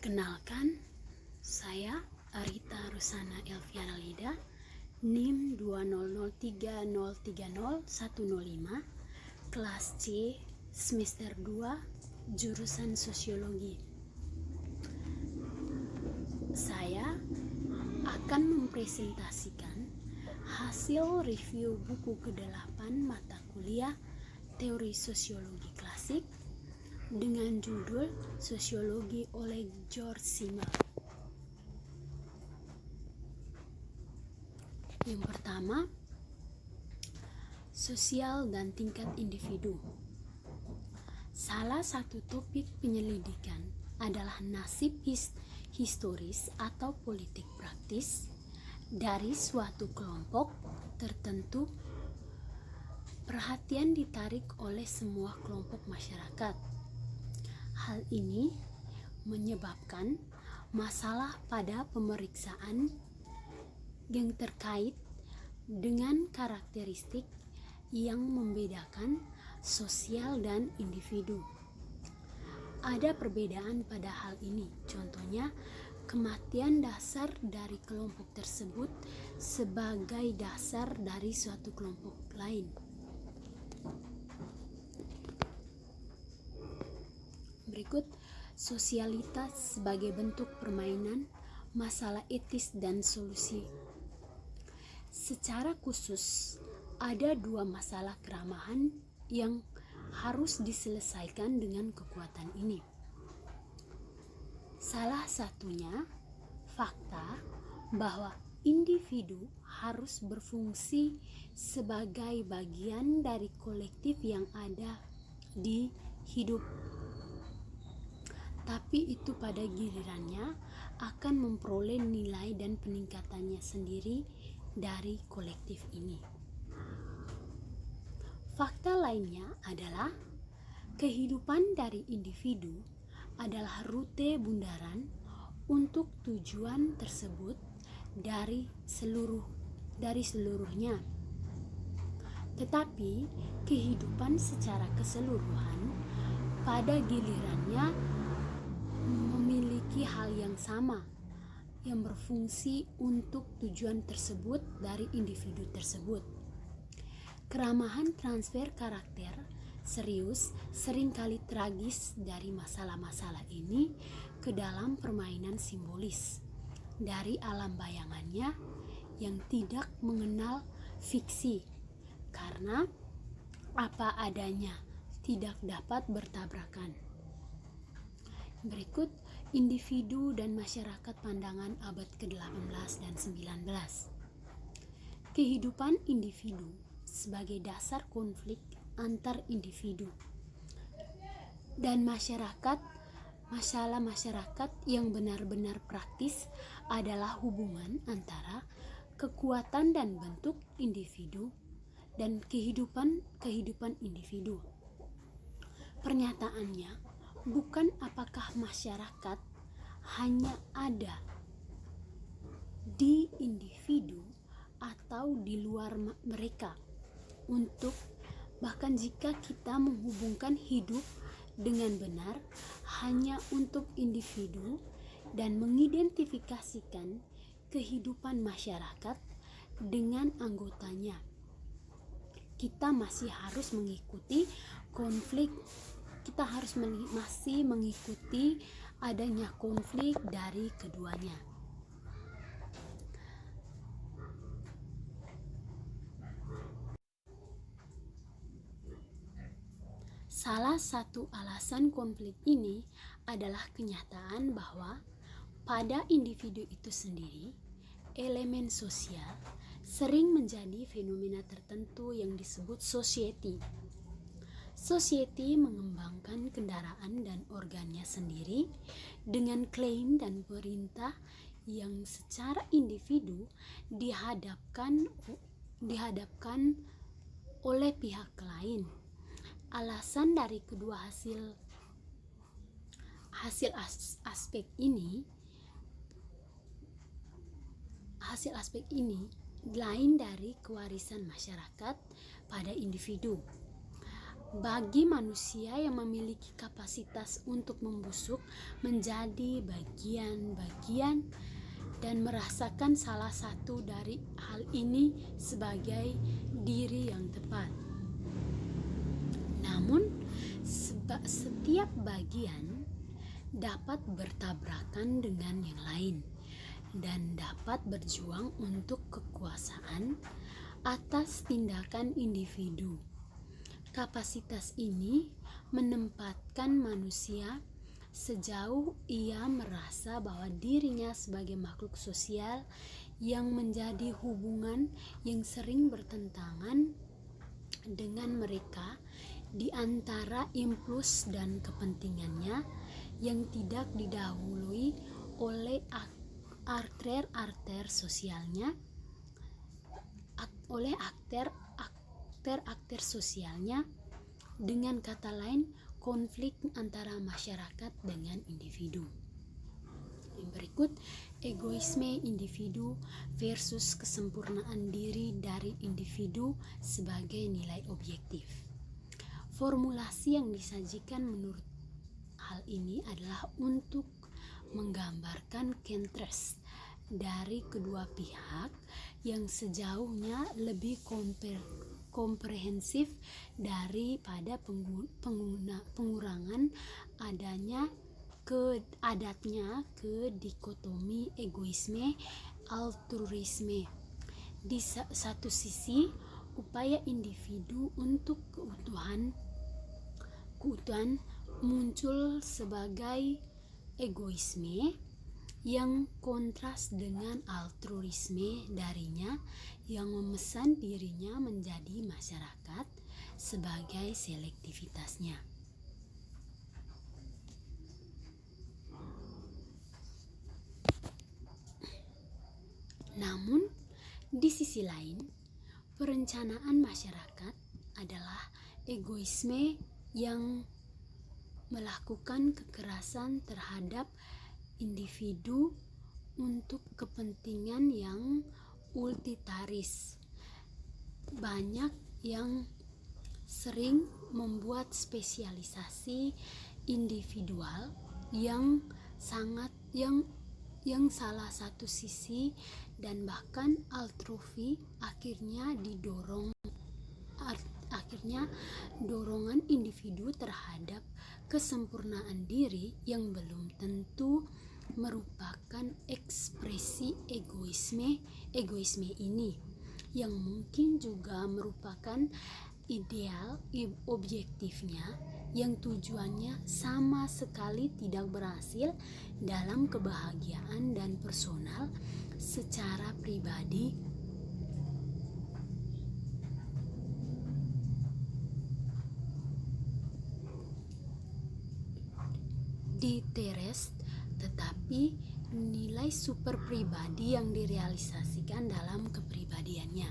Perkenalkan, saya Arita Rusana Elviana Lida, NIM 20030301005, kelas C, semester 2, jurusan Sosiologi. Saya akan mempresentasikan hasil review buku ke-8 mata kuliah Teori Sosiologi Klasik dengan judul Sosiologi oleh George Simmel. Yang pertama, sosial dan tingkat individu. Salah satu topik penyelidikan adalah nasib historis atau politik praktis dari suatu kelompok tertentu. Perhatian ditarik oleh semua kelompok masyarakat. Hal ini menyebabkan masalah pada pemeriksaan yang terkait dengan karakteristik yang membedakan sosial dan individu. Ada perbedaan pada hal ini, contohnya kematian dasar dari kelompok tersebut sebagai dasar dari suatu kelompok lain. Berikut, sosialitas sebagai bentuk permainan, masalah etis dan solusi. Secara khusus, ada dua masalah keramahan yang harus diselesaikan dengan kekuatan ini. Salah satunya, fakta bahwa individu harus berfungsi sebagai bagian dari kolektif yang ada di hidup. Tapi itu pada gilirannya akan memperoleh nilai dan peningkatannya sendiri dari kolektif ini. Fakta lainnya adalah kehidupan dari individu adalah rute bundaran untuk tujuan tersebut dari seluruhnya. Tetapi kehidupan secara keseluruhan pada gilirannya memiliki hal yang sama yang berfungsi untuk tujuan tersebut dari individu tersebut. Keramahan transfer karakter serius seringkali tragis dari masalah-masalah ini ke dalam permainan simbolis dari alam bayangannya yang tidak mengenal fiksi, karena apa adanya tidak dapat bertabrakan. Berikut individu dan masyarakat pandangan abad ke-18 dan 19. Kehidupan individu sebagai dasar konflik antar individu dan masyarakat. Masalah masyarakat yang benar-benar praktis adalah hubungan antara kekuatan dan bentuk individu dan kehidupan individu. Pernyataannya, bukan apakah masyarakat hanya ada di individu atau di luar mereka, untuk bahkan jika kita menghubungkan hidup dengan benar hanya untuk individu dan mengidentifikasikan kehidupan masyarakat dengan anggotanya, kita masih harus mengikuti konflik. Kita harus masih mengikuti adanya konflik dari keduanya. Salah satu alasan konflik ini adalah kenyataan bahwa pada individu itu sendiri, elemen sosial sering menjadi fenomena tertentu yang disebut society. Society mengembangkan kendaraan dan organnya sendiri dengan klaim dan perintah yang secara individu dihadapkan oleh pihak lain. Alasan dari kedua hasil aspek ini lain dari kewarisan masyarakat pada individu. bagi manusia yang memiliki kapasitas untuk membusuk menjadi bagian-bagian dan merasakan salah satu dari hal ini sebagai diri yang tepat. Namun, setiap bagian dapat bertabrakan dengan yang lain dan dapat berjuang untuk kekuasaan atas tindakan individu. Kapasitas ini menempatkan manusia sejauh ia merasa bahwa dirinya sebagai makhluk sosial yang menjadi hubungan yang sering bertentangan dengan mereka di antara impuls dan kepentingannya yang tidak didahului oleh aktor sosialnya, aktor sosialnya. Dengan kata lain, konflik antara masyarakat dengan individu. Yang berikut, egoisme individu versus kesempurnaan diri dari individu sebagai nilai objektif. Formulasi yang disajikan menurut hal ini adalah untuk menggambarkan kontras dari kedua pihak yang sejauhnya lebih komprehensif daripada pengurangan adatnya ke dikotomi egoisme altruisme. Di satu sisi, upaya individu untuk keutuhan muncul sebagai egoisme yang kontras dengan altruisme darinya yang memesan dirinya menjadi masyarakat sebagai selektivitasnya. Namun, di sisi lain, perencanaan masyarakat adalah egoisme yang melakukan kekerasan terhadap individu untuk kepentingan yang utilitaris. Banyak yang sering membuat spesialisasi individual yang salah satu sisi dan bahkan altrufi akhirnya dorongan individu terhadap kesempurnaan diri yang belum tentu merupakan ekspresi egoisme ini, yang mungkin juga merupakan ideal objektifnya yang tujuannya sama sekali tidak berhasil dalam kebahagiaan dan personal secara pribadi. Di teres, tetapi nilai super pribadi yang direalisasikan dalam kepribadiannya.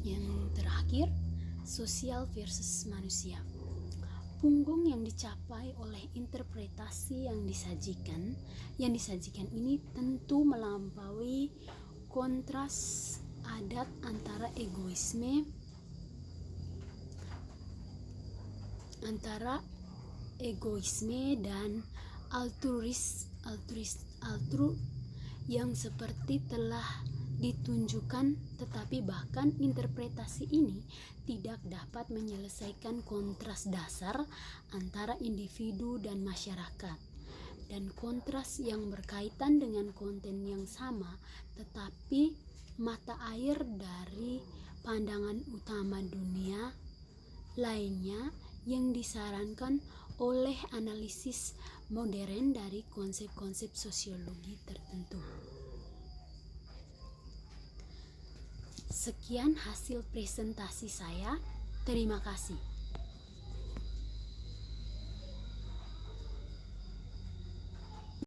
Yang terakhir, sosial versus manusia. Punggung yang dicapai oleh interpretasi yang disajikan ini tentu melampaui kontras adat antara egoisme dan altru yang seperti telah ditunjukkan, tetapi bahkan interpretasi ini tidak dapat menyelesaikan kontras dasar antara individu dan masyarakat, dan kontras yang berkaitan dengan konten yang sama tetapi mata air dari pandangan utama dunia lainnya yang disarankan oleh analisis modern dari konsep-konsep sosiologi tertentu. Sekian hasil presentasi saya. Terima kasih.